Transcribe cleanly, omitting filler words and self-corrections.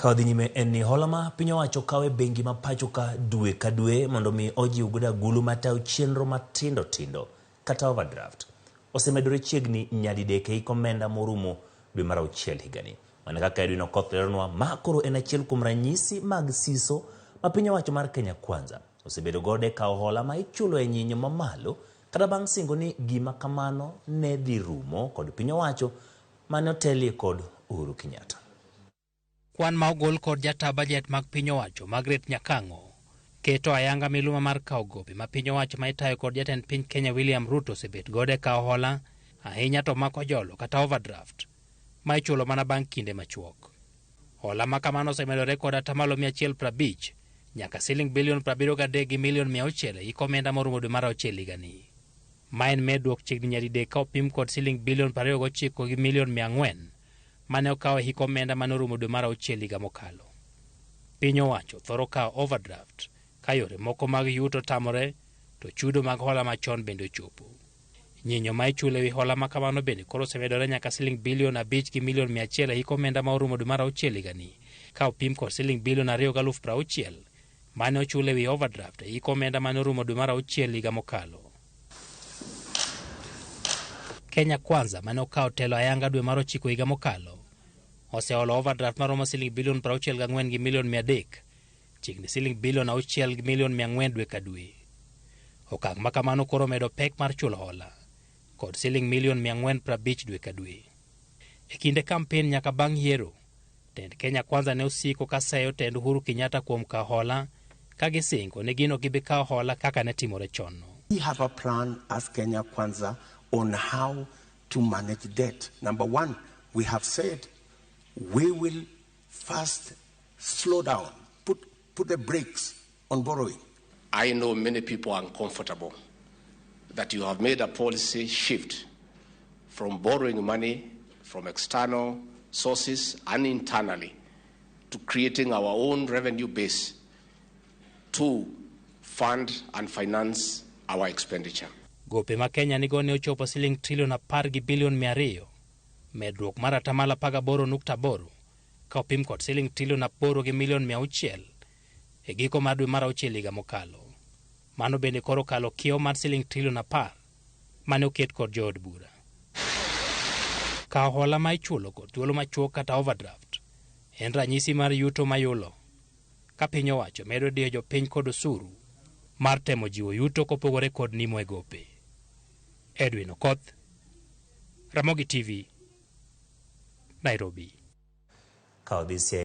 Kadhi nyime en ni hola ma piny owacho kawe bengi ma pacho ka dwe ka dwe mondo mi ojiw godo gulu matao chenro matindo tindo kata overdraft. Osemedore chiegni nyadidek e komenda morumo dwe mar auchiel higani. Mana kaka Edwin Okoth leronwa ma koro en achiel kuom ranyisi mag siso ma piny owacho mar Kenya Kwanza osebedo gode kao hola ma ichulo e nyinyo mamalo kata bang' singo ni gima kamano ne dhi rumo kod piny owacho mane otelie kod Uhuru Kenyatta. Kwan ma ogol kod jata bajet mag piny owacho Margaret Nyakango keto ayanga miluma mar kao gope ma piny owacho ma itayo kod jatend piny Kenya William Ruto osebet gode kao hola ahinya to mako jolo kata overdraft ma ichulo mana bang' kinde machuok. Hola ma kamano osemedore kod atamalo 150 nyaka siling bilion 73 gi milion 600 e komenda morumo dwe mar auchiel higani. Ma en meduok chiegni nyadidek ka opim kod siling bilion 29 gi milion 400 mane okawo e komenda manorumo dwe mar auchiel higa mokalo. Piny owacho thoro kawo overdraft ka yore moko mag yuto tamore to chudo mag hola machon bende ochopo. Nyinyo ma ichulo e wi hola ma kamano bende koro osemedore nyaka siling bilion 5 gi milion 100 e komenda ma orumo dwe mar auchiel higani ka opim kod siling bilion 2,60 mane ochulo e wi overdraft e komenda mane orumo dwe mar auchiel higa mokalo. Kenya Kwanza mane okawo telo ayanga dwe mar 9 higa mokalo oseholo overdraft maromo siling bilion 64 gi milion 300 chiegni siling bilion 6 gi milion 400 dwe ka dwe. Okang' ma kamano koro medo pek mar chulo hola kod siling milion 450 dwe ka dwe. E kinde kampen nyaka bang' yiero, tend Kenya Kwanza ne osiko ka seyo tend Uhuru Kenyatta kuom kawo hola ka gisingo ne gino gibi kawo hola kaka ne timore chon. We have a plan as Kenya Kwanza on how to manage debt. Number one, we have said we will first slow down, put the brakes on borrowing. I know many people are uncomfortable that you have made a policy shift from borrowing money from external sources and internally to creating our own revenue base to fund and finance our expenditure. Gope ma Kenya nigo ne ochopo siling trilion 10 gi bilion 200, medruok mar atamalo 18.8 ka opim kod siling trilion 8 gi milion 600 e giko mar dwe mar auchiel higa mokalo. Mano bende koro kalo kiewo mar siling trilion 10 mane oket kod jood bura. Kawo hola ma ichulo kod thuolo machuok kata overdraft en ranyisi mar yuto mayulo ka piny owacho medo diyo jopiny kod osuru mar temo jiwo yuto kopogore kod nimo e gope. Edwin Okoth, Ramogi TV, Nairobi.